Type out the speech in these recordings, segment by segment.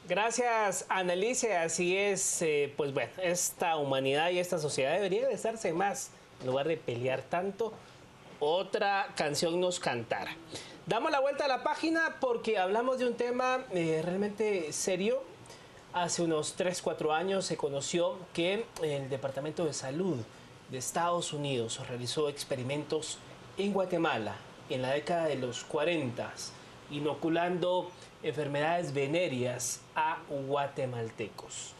Gracias, Annelise. Así es, pues bueno, esta humanidad y esta sociedad debería besarse más en lugar de pelear tanto. Otra canción nos cantara. Damos la vuelta a la página porque hablamos de un tema realmente serio. Hace unos 3, 4 años se conoció que el Departamento de Salud de Estados Unidos realizó experimentos en Guatemala en la década de los 40, inoculando enfermedades venéreas a guatemaltecos.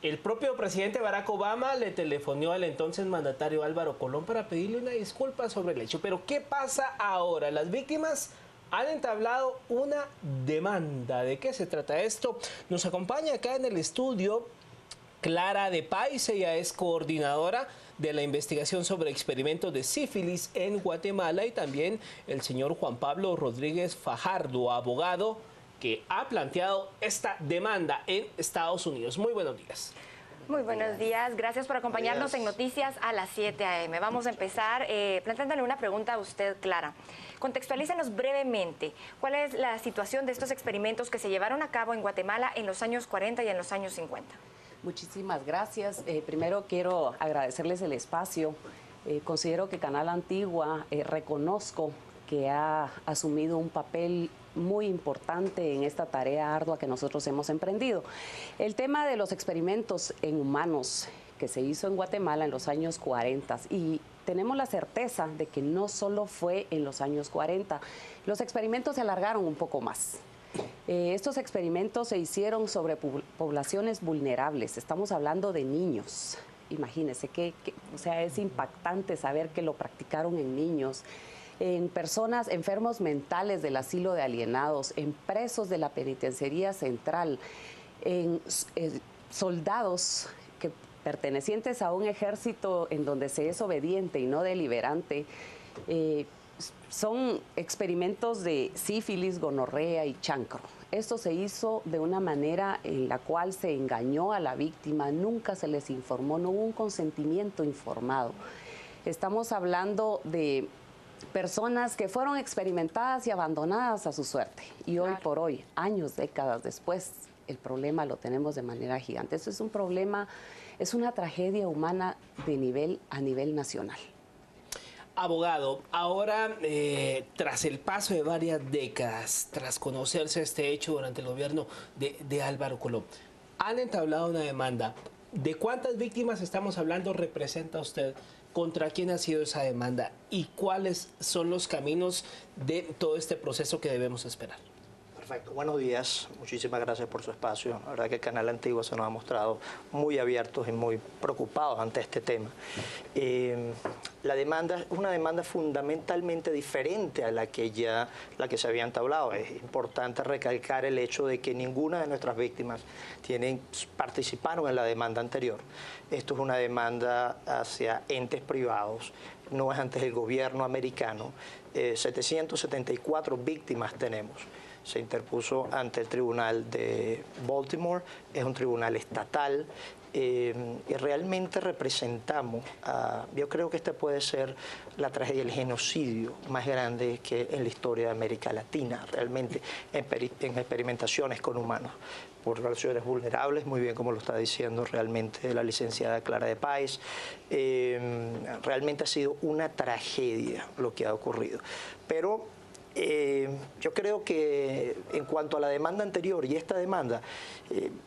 El propio presidente Barack Obama le telefonó al entonces mandatario Álvaro Colón para pedirle una disculpa sobre el hecho. Pero ¿qué pasa ahora? Las víctimas han entablado una demanda. ¿De qué se trata esto? Nos acompaña acá en el estudio Clara de Pais. Ella es coordinadora de la investigación sobre experimentos de sífilis en Guatemala, y también el señor Juan Pablo Rodríguez Fajardo, abogado que ha planteado esta demanda en Estados Unidos. Muy buenos días. Muy buenos días, gracias por acompañarnos en Noticias a las 7 a.m. Vamos a empezar planteándole una pregunta a usted, Clara. Contextualícenos brevemente, ¿cuál es la situación de estos experimentos que se llevaron a cabo en Guatemala en los años 40 y en los años 50? Muchísimas gracias. Primero quiero agradecerles el espacio. Considero que Canal Antigua, reconozco que ha asumido un papel muy importante en esta tarea ardua que nosotros hemos emprendido. El tema de los experimentos en humanos que se hizo en Guatemala en los años 40, y tenemos la certeza de que no solo fue en los años 40, los experimentos se alargaron un poco más. Estos experimentos se hicieron sobre poblaciones vulnerables, estamos hablando de niños. Imagínense o sea, es impactante saber que lo practicaron en niños, en personas enfermos mentales del asilo de alienados, en presos de la penitenciaría central, en soldados que pertenecientes a un ejército en donde se es obediente y no deliberante. Son experimentos de sífilis, gonorrea y chancro. Esto se hizo de una manera en la cual se engañó a la víctima, nunca se les informó, no hubo un consentimiento informado. Estamos hablando de personas que fueron experimentadas y abandonadas a su suerte. Y hoy por hoy, años, décadas después, el problema lo tenemos de manera gigante. Eso es un problema, es una tragedia humana a nivel nacional. Abogado, ahora tras el paso de varias décadas, tras conocerse este hecho durante el gobierno de Álvaro Colón, han entablado una demanda. ¿De cuántas víctimas estamos hablando? ¿Representa usted? ¿Contra quién ha sido esa demanda? ¿Y cuáles son los caminos de todo este proceso que debemos esperar? Perfecto, buenos días, muchísimas gracias por su espacio. La verdad que el Canal Antigua se nos ha mostrado muy abiertos y muy preocupados ante este tema. La demanda es una demanda fundamentalmente diferente a la que se había entablado. Es importante recalcar el hecho de que ninguna de nuestras víctimas participaron en la demanda anterior. Esto es una demanda hacia entes privados, no es ante el gobierno americano. 774 víctimas tenemos. Se interpuso ante el tribunal de Baltimore, es un tribunal estatal, y realmente representamos, yo creo que esta puede ser la tragedia, el genocidio más grande que en la historia de América Latina, realmente en experimentaciones con humanos, por poblaciones vulnerables, muy bien como lo está diciendo realmente la licenciada Clara de Pais. Realmente ha sido una tragedia lo que ha ocurrido, pero yo creo que en cuanto a la demanda anterior y esta demanda,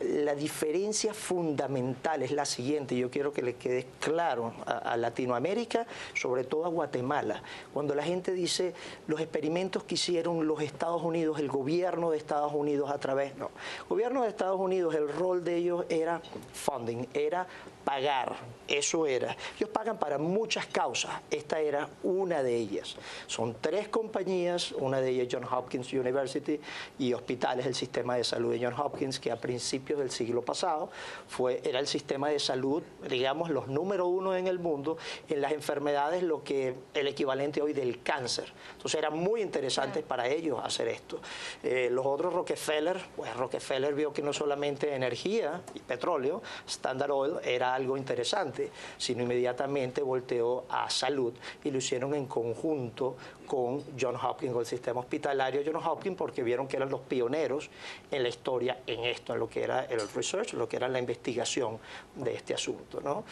la diferencia fundamental es la siguiente, y yo quiero que le quede claro a Latinoamérica, sobre todo a Guatemala. Cuando la gente dice los experimentos que hicieron los Estados Unidos, el gobierno de Estados Unidos no. El gobierno de Estados Unidos, el rol de ellos era funding, era pagar, eso era. Ellos pagan para muchas causas, esta era una de ellas. Son 3 compañías, una de ellas Johns Hopkins University y hospitales del sistema de salud de Johns Hopkins, que a principios del siglo pasado era el sistema de salud, digamos, los número 1 en el mundo en las enfermedades, lo que el equivalente hoy del cáncer. Entonces era muy interesante para ellos hacer esto. Los otros, Rockefeller vio que no solamente energía y petróleo, Standard Oil, era algo interesante, sino inmediatamente volteó a salud y lo hicieron en conjunto con Johns Hopkins, el sistema hospitalario Johns Hopkins porque vieron que eran los pioneros en la historia en esto, en lo que era el research, lo que era la investigación de este asunto, ¿no?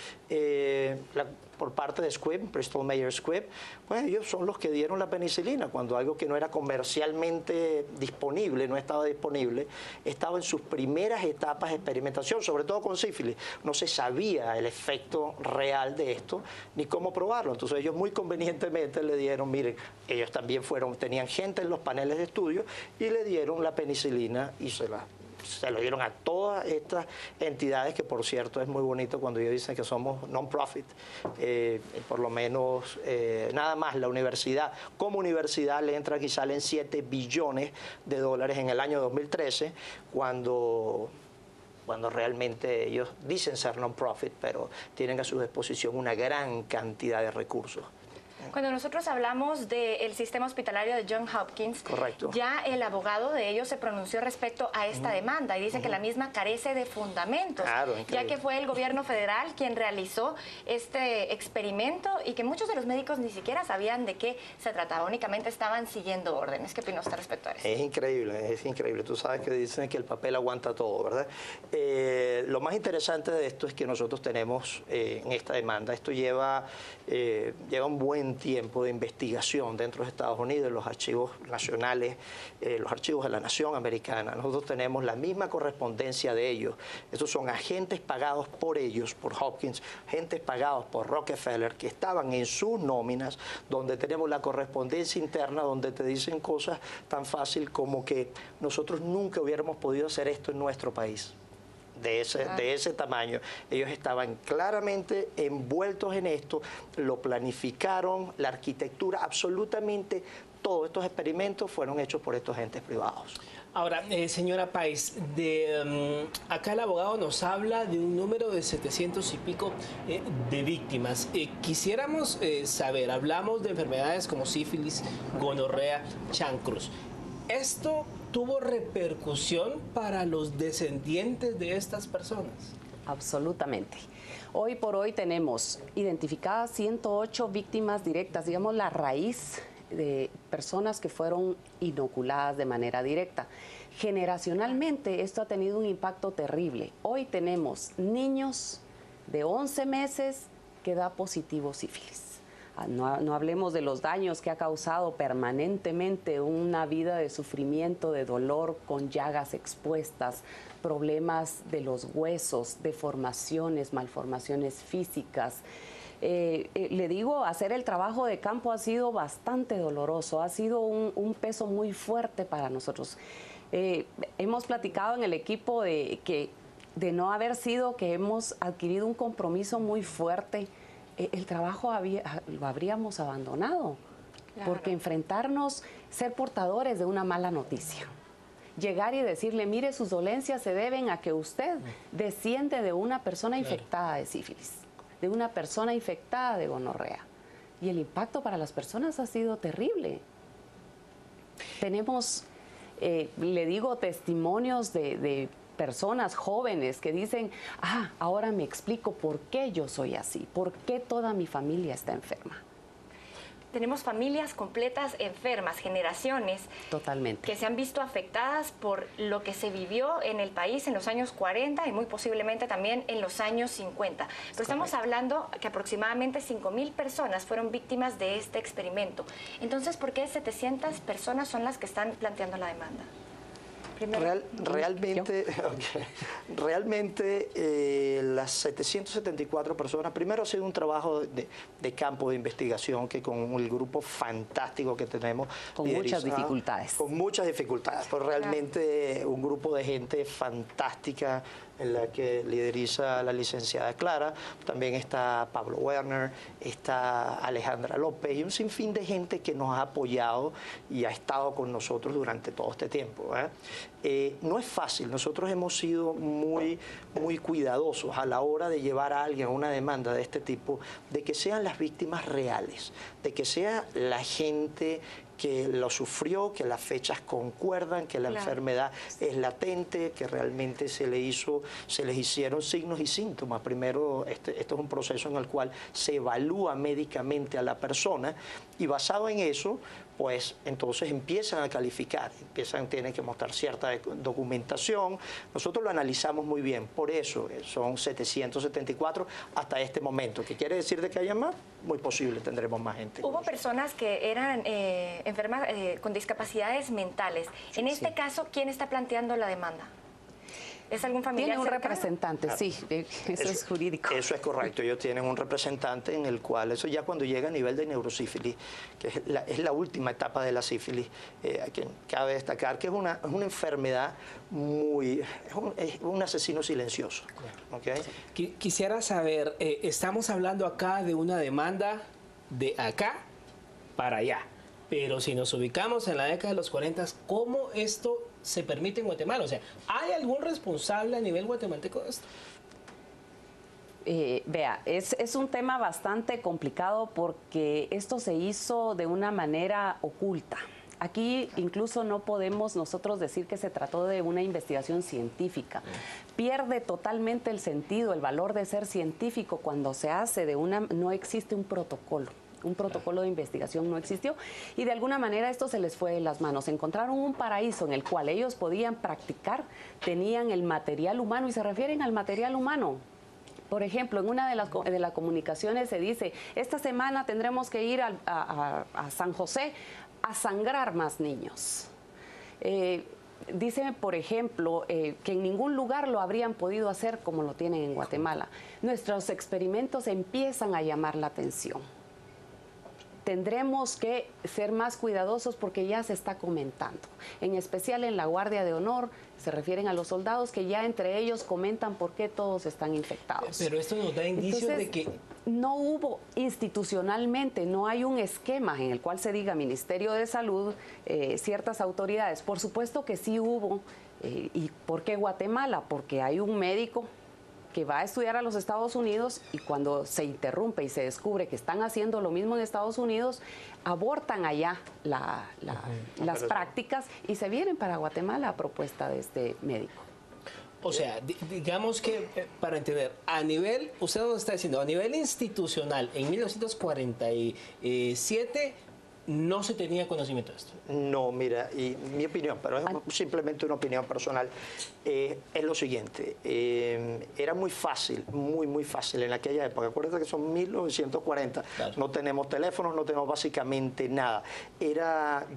Por parte de Squibb, Bristol Myers Squibb, pues ellos son los que dieron la penicilina cuando algo que no era comercialmente disponible, no estaba disponible, estaba en sus primeras etapas de experimentación, sobre todo con sífilis. No se sabía el efecto real de esto ni cómo probarlo. Entonces ellos muy convenientemente le dieron, miren, ellos también tenían gente en los paneles de estudio y le dieron la penicilina y se lo dieron a todas estas entidades, que por cierto es muy bonito cuando ellos dicen que somos non-profit, por lo menos nada más la universidad, como universidad le entran y salen $7 billones en el año 2013, cuando realmente ellos dicen ser non-profit, pero tienen a su disposición una gran cantidad de recursos. Cuando nosotros hablamos del sistema hospitalario de Johns Hopkins, correcto, ya el abogado de ellos se pronunció respecto a esta demanda y dice que la misma carece de fundamentos, claro, ya que fue el gobierno federal quien realizó este experimento y que muchos de los médicos ni siquiera sabían de qué se trataba, únicamente estaban siguiendo órdenes. ¿Qué opina usted respecto a eso? Es increíble, es increíble. Tú sabes que dicen que el papel aguanta todo, ¿verdad? Lo más interesante de esto es que nosotros tenemos en esta demanda, esto lleva un buen tiempo de investigación dentro de Estados Unidos, los archivos nacionales, los archivos de la nación americana. Nosotros tenemos la misma correspondencia de ellos. Estos son agentes pagados por ellos, por Hopkins, agentes pagados por Rockefeller, que estaban en sus nóminas, donde tenemos la correspondencia interna, donde te dicen cosas tan fácil como que nosotros nunca hubiéramos podido hacer esto en nuestro país. De ese tamaño. Ellos estaban claramente envueltos en esto, lo planificaron, la arquitectura, absolutamente todos estos experimentos fueron hechos por estos entes privados. Ahora, señora Páez, acá el abogado nos habla de un número de 700 y pico de víctimas. Quisiéramos saber, hablamos de enfermedades como sífilis, gonorrea, chancros. ¿Esto tuvo repercusión para los descendientes de estas personas? Absolutamente. Hoy por hoy tenemos identificadas 108 víctimas directas, digamos la raíz de personas que fueron inoculadas de manera directa. Generacionalmente esto ha tenido un impacto terrible. Hoy tenemos niños de 11 meses que da positivo sífilis. No hablemos de los daños que ha causado permanentemente una vida de sufrimiento, de dolor, con llagas expuestas, problemas de los huesos, deformaciones, malformaciones físicas. Le digo, hacer el trabajo de campo ha sido bastante doloroso, ha sido un peso muy fuerte para nosotros. Hemos platicado en el equipo de no haber sido que hemos adquirido un compromiso muy fuerte, el trabajo lo habríamos abandonado, claro, porque enfrentarnos, ser portadores de una mala noticia, llegar y decirle, mire, sus dolencias se deben a que usted desciende de una persona infectada de sífilis, de una persona infectada de gonorrea, y el impacto para las personas ha sido terrible. Tenemos, le digo, testimonios de personas jóvenes que dicen, ahora me explico por qué yo soy así, por qué toda mi familia está enferma. Tenemos familias completas enfermas, generaciones totalmente que se han visto afectadas por lo que se vivió en el país en los años 40 y muy posiblemente también en los años 50. Pero estamos hablando que aproximadamente 5.000 personas fueron víctimas de este experimento. Entonces, ¿por qué 700 personas son las que están planteando la demanda? Realmente las 774 personas, primero ha sido un trabajo de campo de investigación que con el grupo fantástico que tenemos. Con muchas dificultades. Con muchas dificultades, pero realmente un grupo de gente fantástica en la que lideriza la licenciada Clara, también está Pablo Werner, está Alejandra López y un sinfín de gente que nos ha apoyado y ha estado con nosotros durante todo este tiempo. No es fácil, nosotros hemos sido muy cuidadosos a la hora de llevar a alguien a una demanda de este tipo, de que sean las víctimas reales, de que sea la gente que lo sufrió, que las fechas concuerdan, que la enfermedad es latente, que realmente se les hicieron signos y síntomas. Primero, esto es un proceso en el cual se evalúa médicamente a la persona y basado en eso, pues entonces empiezan a calificar, tienen que mostrar cierta documentación. Nosotros lo analizamos muy bien, por eso son 774 hasta este momento. ¿Qué quiere decir de que haya más? Muy posible, tendremos más gente. Hubo personas que eran enfermas con discapacidades mentales. En este caso, ¿quién está planteando la demanda? ¿Es algún familiar Tiene un cercano? representante, Claro. sí, eso es jurídico. Eso es correcto, ellos tienen un representante en el cual, eso ya cuando llega a nivel de neurosífilis, que es la última etapa de la sífilis, que cabe destacar que es una enfermedad es un asesino silencioso. ¿Okay? Quisiera saber, estamos hablando acá de una demanda de acá para allá, pero si nos ubicamos en la década de los 40, ¿cómo esto se permite en Guatemala? O sea, ¿hay algún responsable a nivel guatemalteco de esto? Vea, es un tema bastante complicado porque esto se hizo de una manera oculta. Aquí incluso no podemos nosotros decir que se trató de una investigación científica. Pierde totalmente el sentido, el valor de ser científico cuando se hace no existe un protocolo. Un protocolo de investigación no existió y de alguna manera esto se les fue de las manos. Encontraron un paraíso en el cual ellos podían practicar, tenían el material humano y se refieren al material humano. Por ejemplo, en una de las comunicaciones se dice, esta semana tendremos que ir a San José a sangrar más niños. Dice, por ejemplo, que en ningún lugar lo habrían podido hacer como lo tienen en Guatemala. Nuestros experimentos empiezan a llamar la atención. Tendremos que ser más cuidadosos porque ya se está comentando. En especial en la Guardia de Honor se refieren a los soldados que ya entre ellos comentan por qué todos están infectados. Pero esto nos da indicios de que no hubo institucionalmente, no hay un esquema en el cual se diga Ministerio de Salud, ciertas autoridades. Por supuesto que sí hubo. ¿Y por qué Guatemala? Porque hay un médico que va a estudiar a los Estados Unidos y cuando se interrumpe y se descubre que están haciendo lo mismo en Estados Unidos, abortan allá las prácticas y se vienen para Guatemala a propuesta de este médico. O sea, digamos que, para entender, a nivel, usted nos está diciendo, a nivel institucional, en 1947 no se tenía conocimiento de esto. No, mira, y mi opinión, pero es simplemente una opinión personal, es lo siguiente. Era muy fácil, muy fácil en aquella época. Acuérdate que son 1940. Claro. No tenemos teléfonos, no tenemos básicamente nada.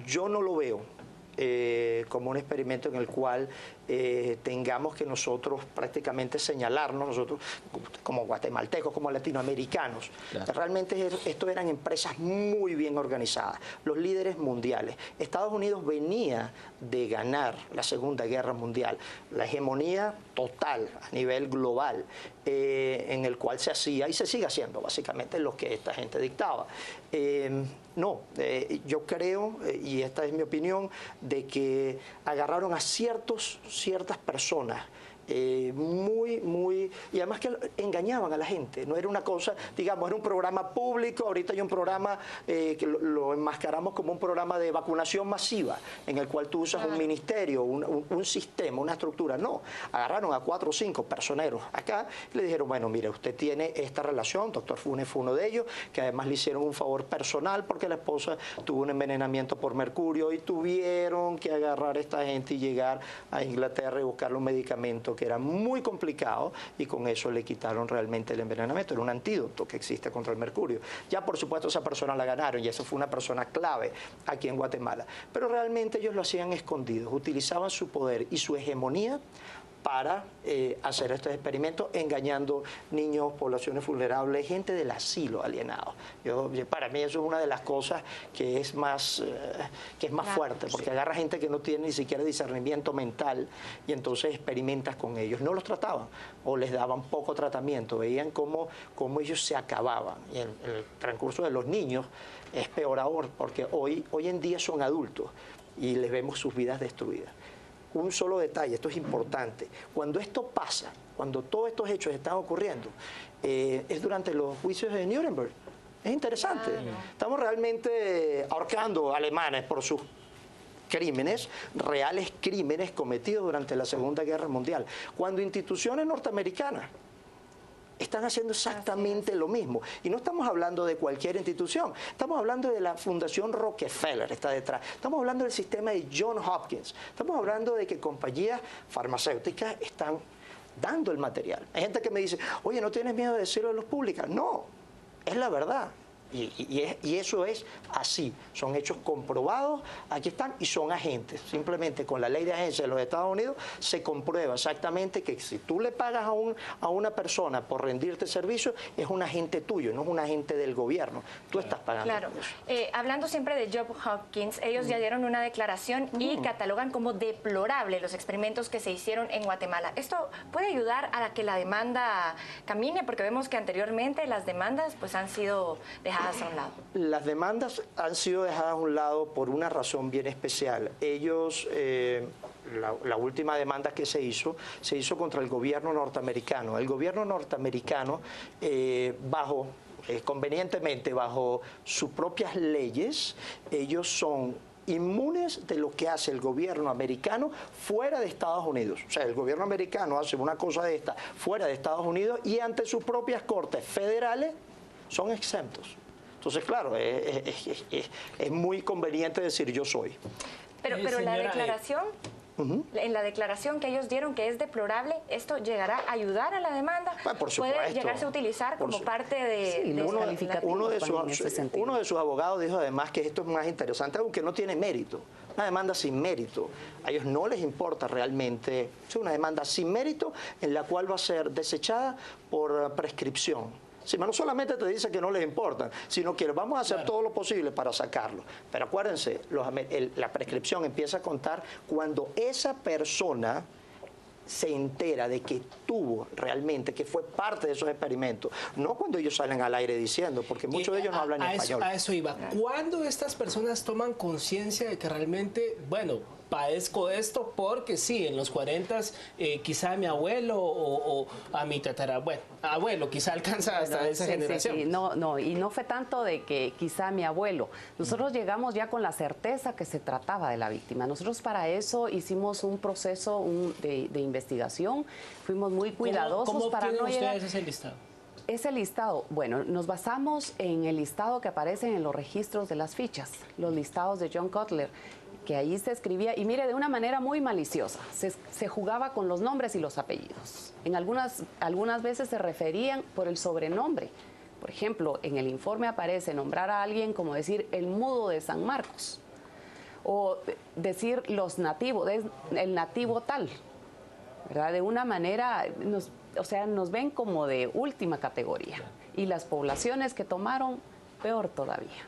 Yo no lo veo como un experimento en el cual tengamos que nosotros prácticamente señalarnos, nosotros como guatemaltecos, como latinoamericanos. Claro. Realmente esto eran empresas muy bien organizadas, los líderes mundiales. Estados Unidos venía de ganar la Segunda Guerra Mundial, la hegemonía total a nivel global, en el cual se hacía y se sigue haciendo básicamente lo que esta gente dictaba. Yo creo, y esta es mi opinión, de que agarraron a ciertas personas y además que engañaban a la gente. No era una cosa, digamos, era un programa público. Ahorita hay un programa que lo enmascaramos como un programa de vacunación masiva, en el cual tú usas un ministerio, un sistema, una estructura. No, agarraron a 4 o 5 personeros acá y le dijeron, bueno, mire, usted tiene esta relación, doctor Funes fue uno de ellos, que además le hicieron un favor personal porque la esposa tuvo un envenenamiento por mercurio y tuvieron que agarrar a esta gente y llegar a Inglaterra y buscarle un medicamento que era muy complicado y con eso le quitaron realmente el envenenamiento. Era un antídoto que existe contra el mercurio. Ya por supuesto esa persona la ganaron y eso fue una persona clave aquí en Guatemala. Pero realmente ellos lo hacían escondidos, utilizaban su poder y su hegemonía para hacer estos experimentos, engañando niños, poblaciones vulnerables, gente del asilo alienado. Para mí eso es una de las cosas que es más fuerte, porque agarra gente que no tiene ni siquiera discernimiento mental y entonces experimentas con ellos. No los trataban o les daban poco tratamiento, veían cómo ellos se acababan. Y el transcurso de los niños es peor aún, porque hoy en día son adultos y les vemos sus vidas destruidas. Un solo detalle, esto es importante. Cuando esto pasa, cuando todos estos hechos están ocurriendo, es durante los juicios de Nuremberg. Es interesante. Estamos realmente ahorcando alemanes por sus crímenes, reales crímenes cometidos durante la Segunda Guerra Mundial. Cuando instituciones norteamericanas están haciendo exactamente lo mismo. Y no estamos hablando de cualquier institución, estamos hablando de la Fundación Rockefeller, está detrás. Estamos hablando del sistema de Johns Hopkins. Estamos hablando de que compañías farmacéuticas están dando el material. Hay gente que me dice, oye, ¿no tienes miedo de decirlo a los públicos? No, es la verdad. Y eso es así, son hechos comprobados, aquí están y son agentes. Simplemente con la ley de agencia de los Estados Unidos se comprueba exactamente que si tú le pagas a una persona por rendirte servicio, es un agente tuyo, no es un agente del gobierno. Tú estás pagando. Claro. Hablando siempre de Johns Hopkins, ellos ya dieron una declaración y catalogan como deplorable los experimentos que se hicieron en Guatemala. ¿Esto puede ayudar a que la demanda camine? Porque vemos que anteriormente las demandas pues han sido dejadas a un lado. Las demandas han sido dejadas a un lado por una razón bien especial. Ellos, la última demanda que se hizo contra el gobierno norteamericano. El gobierno norteamericano, convenientemente, bajo sus propias leyes, ellos son inmunes de lo que hace el gobierno americano fuera de Estados Unidos. O sea, el gobierno americano hace una cosa de esta fuera de Estados Unidos y ante sus propias cortes federales son exentos. Entonces, claro, es muy conveniente decir yo soy. Pero la declaración, en la declaración que ellos dieron que es deplorable, ¿esto llegará a ayudar a la demanda? Bueno, por supuesto. ¿Puede llegarse a utilizar como parte de uno de sus abogados dijo además que esto es más interesante, aunque no tiene mérito. Una demanda sin mérito. A ellos no les importa realmente. Es una demanda sin mérito en la cual va a ser desechada por prescripción. Sí, no solamente te dice que no les importa, sino que vamos a hacer todo lo posible para sacarlo. Pero acuérdense, la prescripción empieza a contar cuando esa persona se entera de que tuvo realmente, que fue parte de esos experimentos, no cuando ellos salen al aire diciendo, porque muchos de ellos no hablan español. A eso iba. ¿Cuándo estas personas toman conciencia de que realmente, bueno, padezco esto porque sí, en los 40 quizá a mi abuelo o a mi abuelo quizá alcanza hasta esa generación? Sí. No, y no fue tanto de que quizá mi abuelo. Nosotros llegamos ya con la certeza que se trataba de la víctima. Nosotros para eso hicimos un proceso de investigación, fuimos muy cuidadosos. ¿Cómo para no llegar... ustedes ese listado? Ese listado, bueno, nos basamos en el listado que aparece en los registros de las fichas, los listados de John Cutler, que ahí se escribía, y mire, de una manera muy maliciosa, se jugaba con los nombres y los apellidos. En algunas veces se referían por el sobrenombre. Por ejemplo, en el informe aparece nombrar a alguien como decir el mudo de San Marcos, o decir los nativos, el nativo tal, ¿verdad? De una manera, nos ven como de última categoría. Y las poblaciones que tomaron, peor todavía.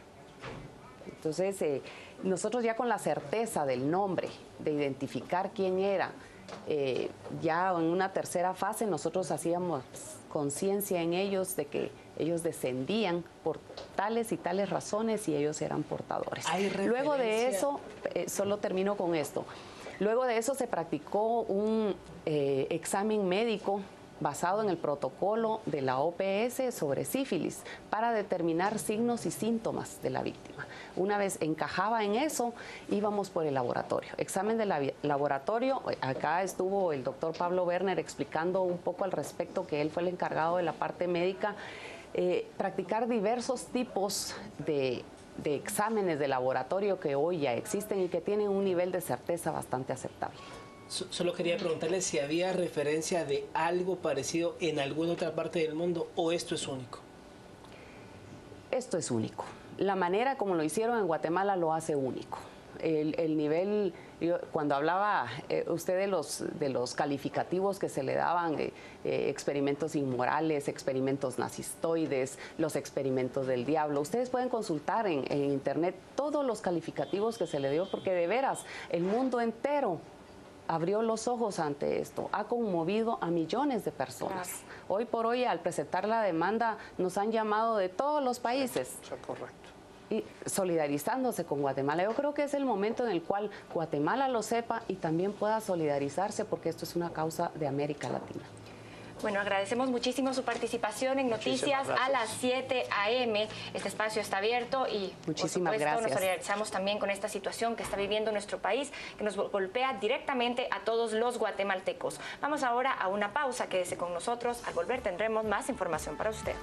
Entonces, nosotros ya con la certeza del nombre, de identificar quién era, ya en una tercera fase nosotros hacíamos conciencia en ellos de que ellos descendían por tales y tales razones y ellos eran portadores. Luego de eso, solo termino con esto, luego de eso se practicó un examen médico basado en el protocolo de la OPS sobre sífilis para determinar signos y síntomas de la víctima. Una vez encajaba en eso, íbamos por el laboratorio. Examen de laboratorio, acá estuvo el doctor Pablo Werner explicando un poco al respecto, que él fue el encargado de la parte médica, practicar diversos tipos de exámenes de laboratorio que hoy ya existen y que tienen un nivel de certeza bastante aceptable. Solo quería preguntarle si había referencia de algo parecido en alguna otra parte del mundo o esto es único. Esto es único. La manera como lo hicieron en Guatemala lo hace único. El nivel, cuando hablaba usted de los calificativos que se le daban, experimentos inmorales, experimentos nazistoides, los experimentos del diablo, ustedes pueden consultar en internet todos los calificativos que se le dio, porque de veras el mundo entero abrió los ojos ante esto, ha conmovido a millones de personas. Claro. Hoy por hoy, al presentar la demanda, nos han llamado de todos los países. Eso es correcto. Y solidarizándose con Guatemala. Yo creo que es el momento en el cual Guatemala lo sepa y también pueda solidarizarse, porque esto es una causa de América Latina. Bueno, agradecemos muchísimo su participación en Noticias a las 7 a.m. Este espacio está abierto y, muchísimas por supuesto, gracias. nos solidarizamos también con esta situación que está viviendo nuestro país, que nos golpea directamente a todos los guatemaltecos. Vamos ahora a una pausa, quédese con nosotros. Al volver tendremos más información para usted.